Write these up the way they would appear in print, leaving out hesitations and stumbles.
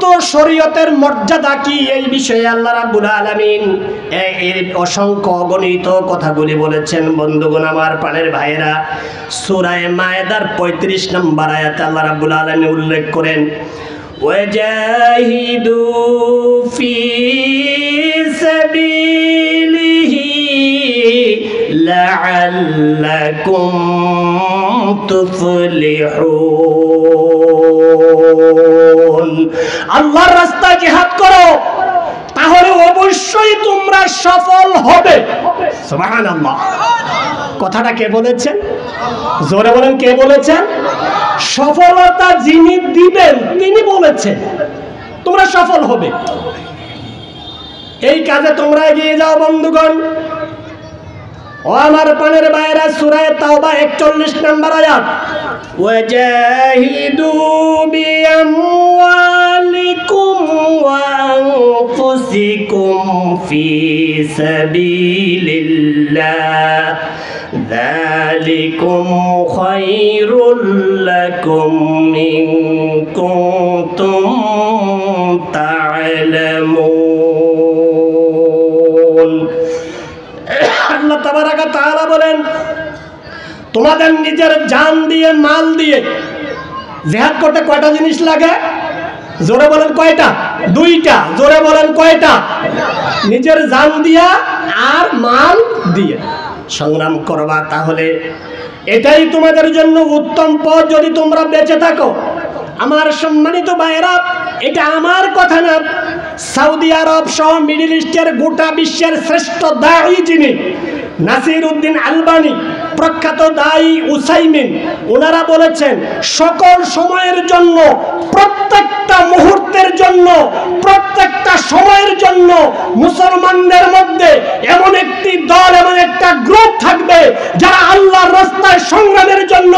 প্রকৃত শরীয়তের মর্যাদা কি এই বিষয়ে আল্লাহ রাব্বুল আলামিন এর অসংখ্য অগণিত কথাগুলি বলেছেন। বন্ধুগণ আমার প্রাণের ভাইয়েরা, সূরা মায়েদার 35 নম্বর আয়াতে আল্লাহ রাব্বুল আলামিন উল্লেখ করেন, ওয়াজাহিদু ফি সাবিলিহি লাআল্লাকুম তুফলিহুন। আল্লাহর রাস্তায় জিহাদ করো, তাহলে অবশ্যই তোমরা সফল হবে। সুবহানাল্লাহ। কথাটা কে বলেছেন? জোরে বলেন, কে বলেছেন? সফলতা যিনি দিবেন তিনি বলেছেন তোমরা সফল হবে। এই কাজে তোমরা এগিয়ে যাও বন্ধুগণ। ও আমার প্রাণের ভাইয়েরা, সূরা তাওবা 41 নম্বর আয়াত, ওয়াজাহিদু বিআমওয়ালিকুম ওয়া আনফুসিকুম ফি সাবিলিল্লাহ যালিকুম খায়রুল লাকুম ইন কুনতুম তা'লামুন। আল্লাহ তাবারাকা তাআলা বলেন, তোমাদের নিজের জান দিয়ে মাল দিয়ে জিহাদ করতে কয়টা জিনিস লাগে? জোরে বলেন কয়টা? দুইটা। জোরে বলেন কয়টা? নিজের জান দিয়া আর মাল দিয়ে সংগ্রাম করবা, তাহলে এটাই তোমাদের জন্য উত্তম পথ যদি তোমরা বেঁচে থাকো। আমার সম্মানিত ভাইয়েরা, এটা আমার কথা না, সৌদি আরব সহ মিডল ইস্টের গোটা বিশ্বের শ্রেষ্ঠ দাঈ যিনি নাসিরউদ্দিন আলবানী, প্রখ্যাত দাঈ উসাইমিন, ওনারা বলেছেন সকল সময়ের জন্য, প্রত্যেকটা মুহূর্তের জন্য, প্রত্যেকটা সময়ের জন্য মুসলমানদের মধ্যে এমন একটি দল, এমন একটা গ্রুপ থাকবে যারা আল্লাহর রাস্তায় সংগ্রামের জন্য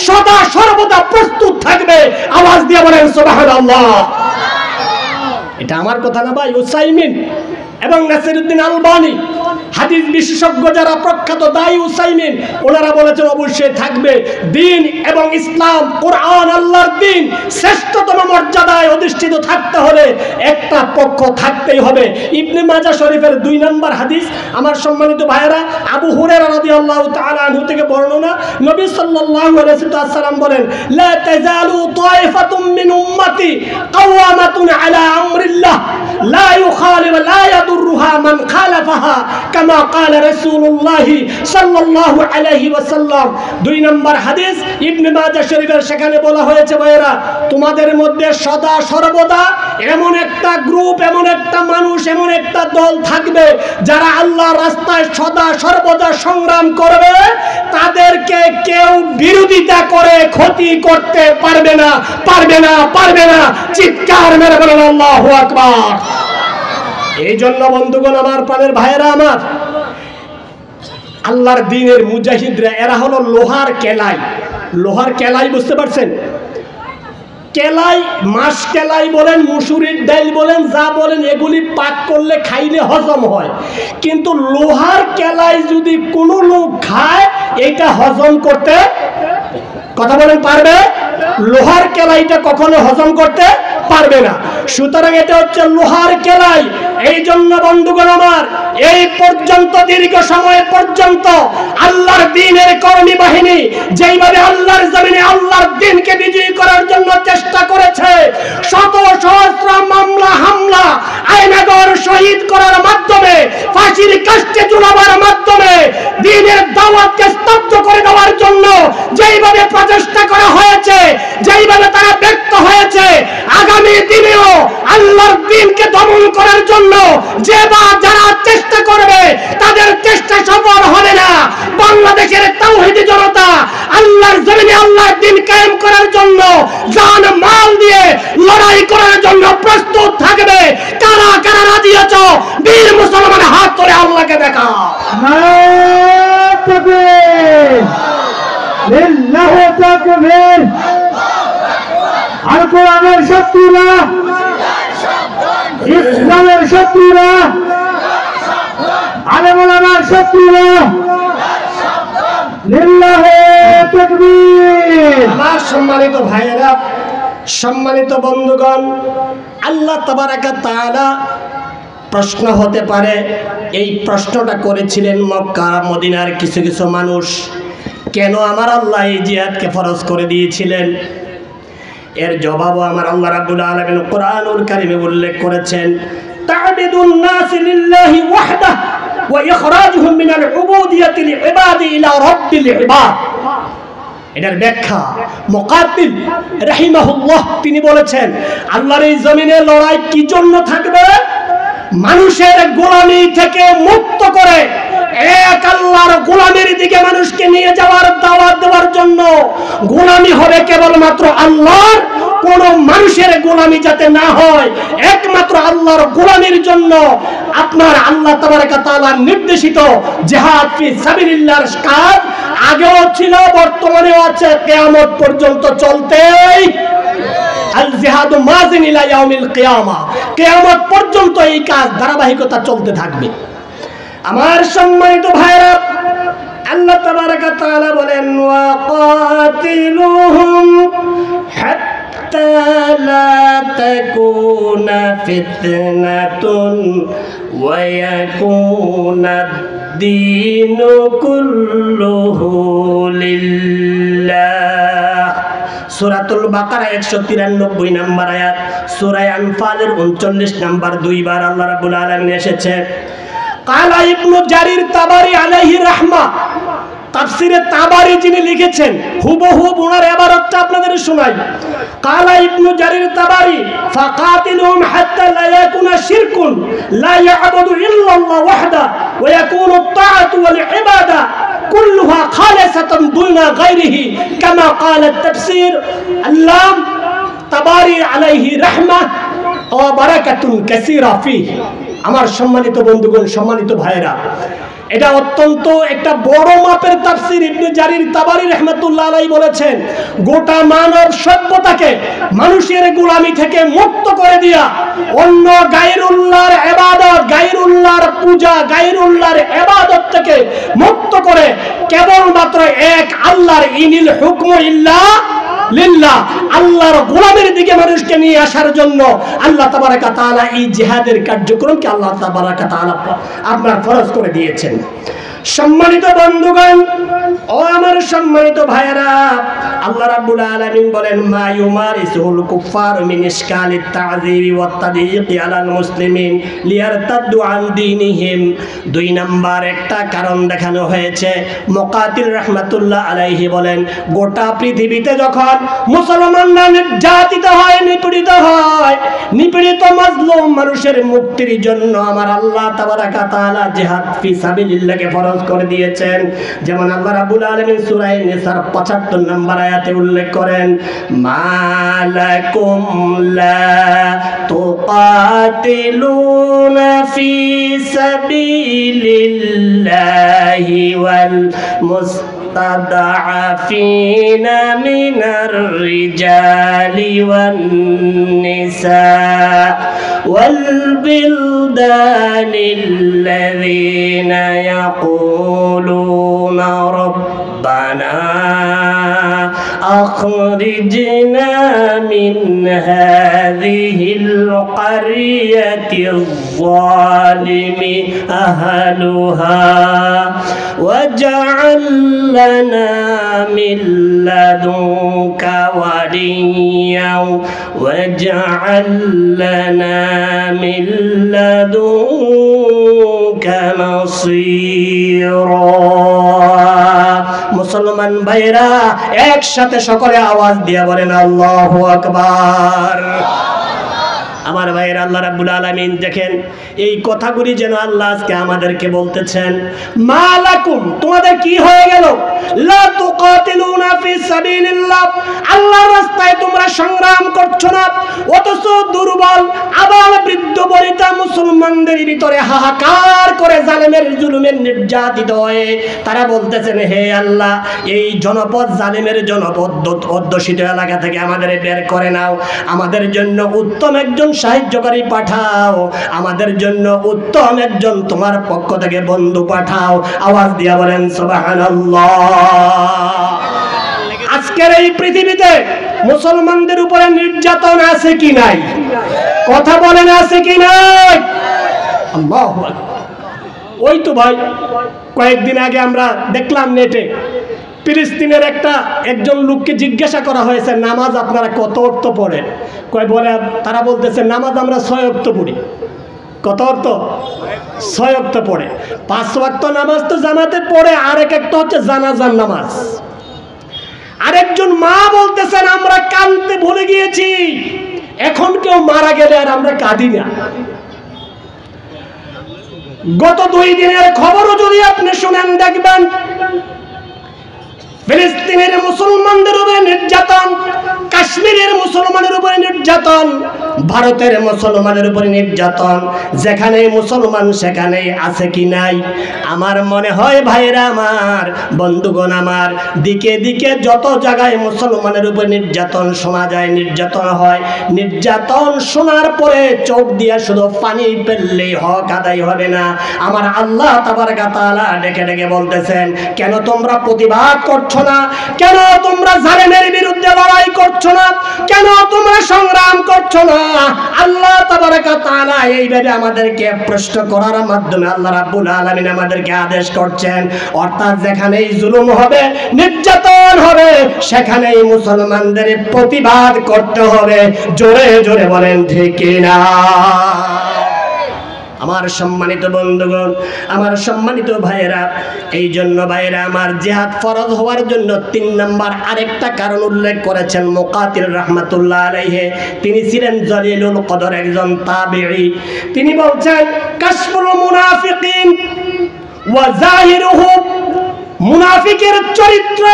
সদা সর্বদা প্রস্তুত থাকবে। আওয়াজ দিয়ে বলেন সুবহানাল্লাহ। এটা আমার কথা না ভাই, উসাইমিন এবং নাসিরউদ্দিন আলবানী হাদিস বিশেষজ্ঞ যারা প্রখ্যাত দাঈ উসাইমিন, ওনারা বলেছেন অবশ্যই থাকবে। দিন এবং ইসলাম, কোরআন, আল্লাহর দিন শ্রেষ্ঠতম মর্যাদায় অধিষ্ঠিত থাকতে হলে একটা পক্ষ থাকতেই হবে। ইবনে মাজাহ শরীফের 2 নম্বর হাদিস, আমার সম্মানিত ভাইয়েরা, আবু হুরায়রা রাদিয়াল্লাহু তাআলা আনহু থেকে বর্ণনা, নবী সাল্লাল্লাহু আলাইহি ওয়াসাল্লাম বলেন, লা তাযালু তায়ফাতুম মিন উম্মতি কাওয়ামাতুন আলা আমরিল্লাহ লা ইউখালিফু লা ইয়াদুরুহা মান খালাফাহা কামা ক্বালা রাসূলুল্লাহ সাল্লাল্লাহু আলাইহি ওয়াসাল্লাম। 2 নম্বর হাদিস ইবনে মাজাহ শরীফের, সেখানে বলা হয়েছে, ভাইয়েরা, তোমাদের মধ্যে সদা সর্বদা এমন একটা গ্রুপ, এমন একটা মানুষ, এমন একটা দল থাকবে যারা আল্লাহর রাস্তায় সদা সর্বদা সংগ্রাম করবে, তাদেরকে কেউ বিরোধিতা করে ক্ষতি করতে পারবে না, পারবে না, পারবে না। চিৎকার মেরে বলেন আল্লাহু আকবার। এই জন্য বন্ধুগণ আমার প্রাণের ভাইয়েরা আমার, আল্লাহর দ্বীনের মুজাহিদরা এরা হলো লোহার কেলাই। লোহার কেলাই বুঝতে পারছেন? কেলাই, মাস কেলাই বলেন, মুসুরির ডাল বলেন, যা বলেন, এগুলি পাক করলে খাইলে হজম হয়। কিন্তু লোহার কেলাই যদি কোনো লোক খায়, এটা হজম করতে, কথা বলেন, পারবে? লোহার কেলাইটা কখনো হজম করতে পারবে না। সুতরাং এটা হচ্ছে লোহার কেলাই। এই জন্য বন্ধুগণ আমার, এই পর্যন্ত দীর্ঘ সময় পর্যন্ত আল্লাহর দ্বীনের কর্মী বাহিনী যেইভাবে আল্লাহর জমিনে আল্লাহর দ্বীনকে বিজয়ী করার জন্য চেষ্টা করেছে, শত সহস্র মামলা হামলা, আয়নাগর শহীদ করার মাধ্যমে, ফাঁসির কাস্টে ঝুলাবার মাধ্যমে দ্বীনের দাওয়াতকে স্তব্ধ করে দেওয়ার জন্য যেইভাবে প্রচেষ্টা করা হয়েছে, যেইভাবে তারা ব্যক্ত হয়েছে, আগামী দিনেও আল্লাহর দ্বীনকে দমন করার জন্য যে বা যারা চেষ্টা করবে, তাদের চেষ্টা সফল হবে না। বাংলাদেশের তাওহীদি জনতা আল্লাহর জমিনে আল্লাহর দ্বীন কায়েম করার জন্য জান মাল দিয়ে লড়াই করার জন্য প্রস্তুত থাকবে। কারা কারা রাজি আছো? বীর মুসলমান হাত ধরে আল্লাহকে দেখাও। নারায়ে তাকবীর, লিল্লাহি তাকবীর। আর কোরআনের শত্রুরা, ইসলামের শত্রুরা, আলেম ওলামার শত্রুরা, লিল্লাহি তাকবীর। আমার সম্মানিত ভাইয়েরা, সম্মানিত বন্ধুগণ, আল্লাহ তাবারাকা তাআলা প্রশ্ন হতে পারে, এই প্রশ্নটা করেছিলেন মক্কা মদিনার কিছু কিছু মানুষ, কেন আমার আল্লাহ এই জিহাদকে ফরজ করে দিয়েছিলেন? এর জবাবও আমার আল্লাহ রাব্বুল আলামিন কোরআনুল কারীমে উল্লেখ করেছেন, তা'বিদুন নাস লিল্লাহি ওয়াহদাহু ওয়া ইখরাজুহুম মিনাল উবুদিয়্যাতি লিইবাদি ইলা রাব্বিল ইবাদ। এটার ব্যাখ্যা মুকাতিল রাহিমাহুল্লাহ তিনি বলেছেন, আল্লাহর এই জমিনে লড়াই কি জন্য থাকবে? মানুষের গোলামি থেকে মুক্ত করে এক আল্লাহর গোলামির দিকে মানুষকে নিয়ে যাওয়ার দাওয়াত দেওয়ার জন্য। গোলামি হবে কেবলমাত্র আল্লাহর, কোন মানুষের গোলামি যাতে না হয়, একমাত্র আল্লাহর গোলামির জন্য আপনার আল্লাহ তাবারাকা তাআলার নির্দেশিত জিহাদ ফি সাবিলিল্লাহর কাজ আগেও ছিল, বর্তমানেও আছে, কিয়ামত পর্যন্ত চলতেই। আল জিহাদু মাযিন ইলা ইয়াউমিল কিয়ামা, কিয়ামত পর্যন্ত এই কাজ ধারাবাহিকতা চলতে থাকবে। আমার সম্মানিত ভাইরা, আল্লাহ তাবারাকা তাআলা বলেন, ওয়া কাতিলুহুম হাত্তা লা তাকুনা ফিতনাতুন ওয়া ইয়াকুনাদ দীনু কুল্লুহু লিল্লাহ। সূরাতুল বাকারা 193 নম্বর আয়াত, সূরা আনফালের 39 নম্বর 2 বার আল্লাহ রাব্বুল আলামিন এসেছে। কালা ইবনু জারির তাবারি আলাইহি রাহমা, তাফসিরে তাবারি যিনি লিখেছেন, হুবহু ওনার ইবারতটা আপনাদের শোনাই। কালা ইবনু জারির তাবারি, ফাকাতিলুহুম হাত্তা লা ইয়াকুনা শিরকুন লা ইয়াবুদু ইল্লাল্লাহ ওয়াহদা ওয়া ইয়াকুনু আত-তাআতু ওয়াল ইবাদা কুল্লুহা খালিসাতান দুনা গায়রিহি কামা ক্বালা আত-তাফসীর আল্লাম তাবারি আলাইহি রাহমা ওয়া বারাকাতুন কাসীরা ফিহি। আমার সম্মানিত বন্ধুগণ, সম্মানিত ভাইরা, এটা অত্যন্ত একটা বড় মাপের তাফসীর ইবনে জারির তাবারি রাহমাতুল্লাহ আলাইহি বলেছেন, গোটা মানব সভ্যতাকে মানুষের গোলামি থেকে মুক্ত করে দিয়া অন্য গায়রুল্লাহর ইবাদত, গায়রুল্লাহর পূজা, গায়রুল্লাহর ইবাদত থেকে মুক্ত করে কেবলমাত্র এক আল্লাহর ইনিল হুকমু ইল্লা লিল্লাহ, আল্লাহর গোলামের দিকে মানুষকে নিয়ে আসার জন্য আল্লাহ তাবারাকা তাআলা এই জিহাদের কার্যক্রমকে আল্লাহ তাবারাকা তাআলা আপনার ফরজ করে দিয়েছেন। সম্মানিত বন্ধুগণ ও আমার সম্মানিত ভাইরা, আল্লাহ রাব্বুল আলামিন বলেন, মা ইউমারিসুল কুফার মিন ইশকালিত তা'যীবি ওয়াত তাদয়ীকি আলাল মুসলিমিন লিয়ারতাদ্দু আন দীনিহিম। 2 নাম্বার একটা কারণ দেখানো হয়েছে। মুকাতিল রাহমাতুল্লাহ আলাইহি বলেন, গোটা পৃথিবীতে যখন মুসলমানরা নির্যাতিত হয়, নিপীড়িত হয়, নিপীড়িত মাজলুম মানুষের মুক্তির জন্য আমার আল্লাহ তাবারাকা তাআলা জিহাদ ফি সাবিলিল্লাহকে ফরজ করে দিয়েছেন। যেমন আল্লাহ রাব্বুল আলামিন সূরা নিসার 75 নম্বর আয়াতে উল্লেখ করেন, মালাকুম লা তুকাতিলুনা ফি সাবিলিল্লাহি ওয়াল المستضعفين من الرجال والنساء والبلدان الذين يقولون ربنا أخرجنا من هذه القرية الظالم أهلها واجعل لنا من لدنك وليا واجعل لنا من لدنك نصيرا। মুসলমান ভাইরা একসাথে সকলে আওয়াজ দিয়ে বলেন আল্লাহু আকবার। আমার ভাইয়ের, আল্লাহ রাব্বুল আলামিন দেখেন এই কথাগুলি যেন আল্লাহ আজকে আমাদেরকে বলতেছেন, মালাকুম তোমাদের কি হয়ে গেল, লা তুকাতিলুনা ফি সাবিলিল্লাহ, আল্লাহর রাস্তায় তোমরা সংগ্রাম করছো না, অথচ দুর্বল আবাল বৃদ্ধ বনিতা মুসলমানদের ভিতরে হাহাকার করে জালেমের জুলুমের নির্যাতিত হয়ে তারা বলতেছেন, হে আল্লাহ এই জনপদ জালেমের জনপদ অধ্যুষিত এলাকা থেকে আমাদের বের করে নাও, আমাদের জন্য উত্তম একজন সাহায্যকারী পাঠাও, আমাদের জন্য উত্তম একজন তোমার পক্ষ থেকে বন্ধু পাঠাও। আওয়াজ দিয়া বলেন সুবহানাল্লাহ। আজকের এই পৃথিবীতে মুসলমানদের উপরে নির্যাতন আছে কি নাই? কথা বলেন আছে কি নাই? আল্লাহু আকবার। ওই তো ভাই কয়েকদিন আগে আমরা দেখলাম নেটে ফিলিস্তিনের একজন লোককে জিজ্ঞাসা করা হয়েছে নামাজ আপনারা কত ওয়াক্ত পড়েন? বলে তারা বলতেছে নামাজ আমরা 6 ওয়াক্ত পড়ি। কত ওয়াক্ত? 6 ওয়াক্ত পড়ে। 5 ওয়াক্ত নামাজ তো জামাতে পড়ে, আর একটা হচ্ছে জানাজার নামাজ। আরেকজন মা বলতেছেন আমরা কাঁদতে ভুলে গিয়েছি, এখন কেউ মারা গেলে আর আমরা কাঁদি না। গত 2 দিনের খবরও যদি আপনি শুনেন দেখবেন ফিলিস্তিনের মুসলমানদের উপরে নির্যাতন, কাশ্মীরের মুসলমানের উপরে নির্যাতন, ভারতের মুসলমানের উপরে নির্যাতন। যেখানে মুসলমান সেখানে আছে কি নাই? আমার মনে হয় ভাইরা আমার, বন্ধুগণ আমার, দিকে দিকে যত জায়গায় মুসলমানের উপরে নির্যাতন শোনা যায়, নির্যাতন হয়, নির্যাতন শোনার পরে চোখ দিয়ে শুধু পানি ফেললেই হক আদায় হবে না। আমার আল্লাহ তাবারক ওয়া তাআলা ডেকে ডেকে বলতেছেন, কেন তোমরা প্রতিবাদ করছো না? কেন তোমরা জালেমের বিরুদ্ধে লড়াই করছো না? কেন তোমরা সংগ্রাম করছো না? আল্লাহ তাবারক ওয়া তাআলা এইভাবে আমাদেরকে প্রশ্ন করার মাধ্যমে আল্লাহ রাব্বুল আলামিন আমাদেরকে আদেশ করছেন, অর্থাৎ যেখানেই জুলুম হবে, নির্যাতন হবে, সেখানেই মুসলমানদের প্রতিবাদ করতে হবে। জোরে জোরে বলেন ঠিক কিনা? আমার সম্মানিত বন্ধুগণ, আমার সম্মানিত ভাইয়েরা, এই জন্য ভাইয়েরা আমার, জিহাদ ফরজ হওয়ার জন্য 3 নম্বর আরেকটা কারণ উল্লেখ করেছেন মুকাতিল রাহমাতুল্লাহ আলাইহি। তিনি ছিলেন জলিলুল কদর, একজন তাবিঈ। তিনি বলছেন কাশফুল মুনাফিকিন ওয়া যাহিরুহুম, মুনাফিকের চরিত্র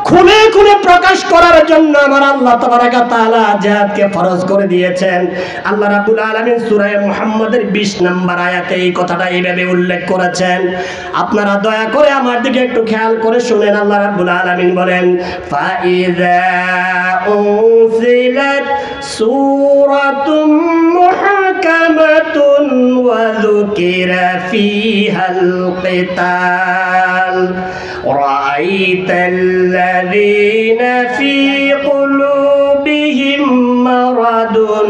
খুলে খুলে প্রকাশ করার জন্য আমার আল্লাহ তাবারক ওয়া তাআলা জিহাদকে ফরজ করে দিয়েছেন। আল্লাহ রাব্বুল আলামিন সূরা মুহাম্মাদের 20 নম্বর আয়াতে এই কথাটা এইভাবে উল্লেখ করেছেন। আপনারা দয়া করে আমার দিকে একটু খেয়াল করে শুনেন। আল্লাহ রাব্বুল আলামিন বলেন, ফাইযা উনজিলাত সূরাতুম মুহকামাতুন ওয়া যুকিরা ফিহাল কিতাল রাআইতাল্লাযীনা ফী কুলুবিহিম মারাদুন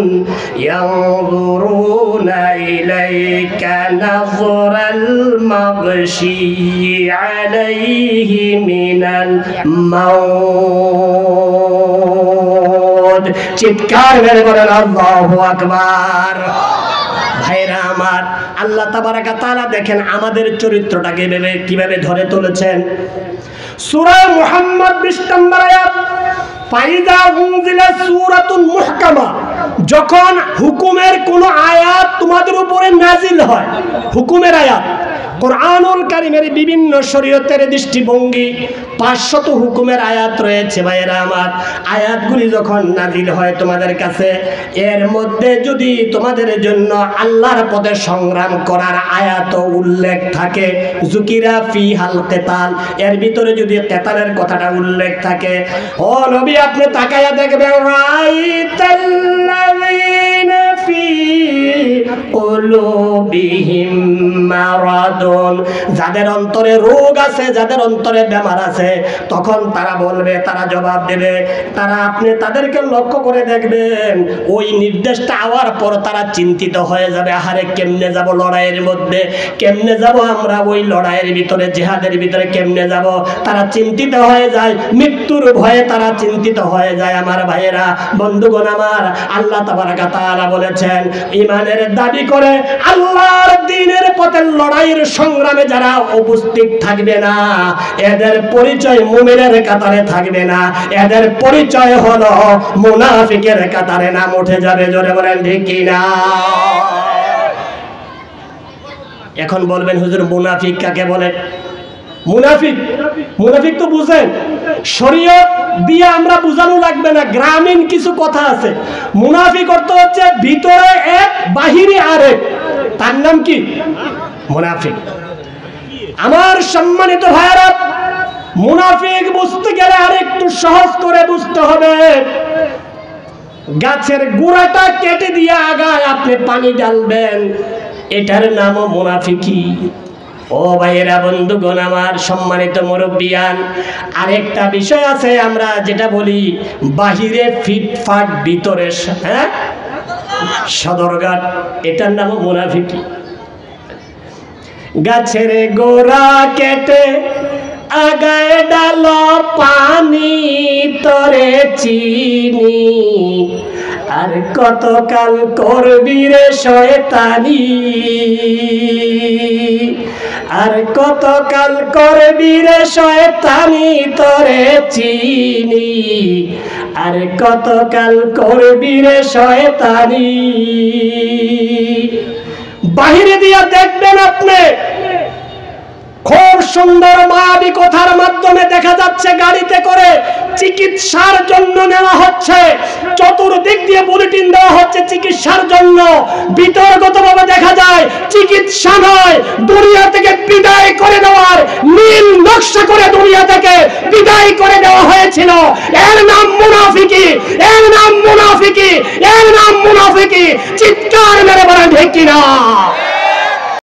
ইয়ানজুরুনা ইলাইকা নাযরাল মাগশিয়্যি আলাইহি মিনাল মাউত। চিৎকার মেরে বলেন আল্লাহু আকবার। ভাইরা আমার, আল্লাহ তাবারক ওয়া তাআলা দেখেন আমাদের চরিত্রটাকে কিভাবে ধরে তুলেছেন। সূরা মুহাম্মদ 20 নম্বর আয়াত, ফাইযা উনজিলাত সূরাতুন মুহকামা, যখন হুকুমের কোন আয়াত তোমাদের উপরে নাজিল হয়, হুকুমের আয়াত, কোরআনুল কারীমের বিভিন্ন শরীয়তের দৃষ্টিভঙ্গি 500 হুকুমের আয়াত রয়েছে ভাইয়েরা আমার। আয়াতগুলি যখন নাজিল হয় তোমাদের কাছে, এর মধ্যে যদি তোমাদের জন্য আল্লাহর পথে সংগ্রাম করার আয়াত উল্লেখ থাকে, যুকিরা ফিহাল কিতাল, এর ভিতরে যদি কিতালের কথাটা উল্লেখ থাকে, ও নবী আপনি তাকায়া দেখবেন, রাআইতাল্লাযীনা ফী কুলুবিহিম মারাদুন, যাদের অন্তরে রোগ আছে, যাদের অন্তরে বেমার আছে, তখন তারা বলবে, তারা জবাব দেবে, আপনি তাদেরকে লক্ষ্য করে দেখবেন, ওই নির্দেশটা আওয়ার পর তারা চিন্তিত হয়ে যাবে, আহারে কেমনে যাব লড়াইয়ের মধ্যে, কেমনে যাব আমরা ওই লড়াইয়ের ভিতরে, জিহাদের ভিতরে কেমনে যাব, তারা চিন্তিত হয়ে যায়, মৃত্যুর ভয়ে তারা চিন্তিত হয়ে যায়। আমার ভাইয়েরা, বন্ধুগণ আমার, আল্লাহ তাবারক ওয়া তাআলা বলেছেন, ঈমানের দাবি করে আল্লাহর দ্বীনের পথে লড়াইয়ের সংগ্রামে যারা উপস্থিত থাকবে না, এদের পরিচয় মুমিনের কাতারে থাকবে না, এদের পরিচয় হলো মুনাফিকের কাতারে নাম উঠে যাবে। জোরে বলেন ঠিক কিনা? এখন বলবেন হুজুর মুনাফিক কাকে বলে? মুনাফিক তো বুঝেন, শরীয়ত দিয়ে আমরা বুঝানো লাগবে না, গ্রামীণ কিছু কথা আছে। মুনাফিক অর্থ হচ্ছে ভিতরে এক, বাহিরে আরেক, তার নাম কি? মুনাফিক। আমার সম্মানিত ভাইরা, মুনাফিক বুঝতে গেলে আরেকটু সহজ করে বুঝতে হবে। গাছের গোড়াটা কেটে দিয়ে আগায় আপনি পানি ঢালবেন, এটার নামও মুনাফিকি। ও ভাইয়েরা, বন্ধুগণ আমার, সম্মানিত মুরব্বিয়ান, আরেকটা বিষয় আছে আমরা যেটা বলি বাহিরে ফিটফাট, ভিতরে সদরঘাট, এটার নাম মুনাফিকি। গাছের গোড়া কেটে আগায় ডাল পানি তরে চিনি, আর কতকাল করবি রে শয়তানি, আর কতকাল করবি রে শয়তানি তরে চিনি, আর কতকাল করবি রে শয়তানি। বাহিরে দিয়া দেখবেন আপনি খুব সুন্দর মায়াবী কথার মাধ্যমে দেখা যাচ্ছে গাড়িতে করে চিকিৎসার জন্য নেওয়া হচ্ছে, চতুর্দিক দিয়ে বুলেটিন দেওয়া হচ্ছে চিকিৎসার জন্য। বিতর্কতভাবে দেখা যায় চিকিৎসা নয়, দুনিয়া থেকে বিদায় করে দেওয়ার নীল নকশা করে দুনিয়া থেকে বিদায় করে দেওয়া হয়েছিল। এর নাম মুনাফিকি, এর নাম মুনাফিকি, এর নাম মুনাফিকি। চিৎকার মেরে বলেন ঠিক কিনা?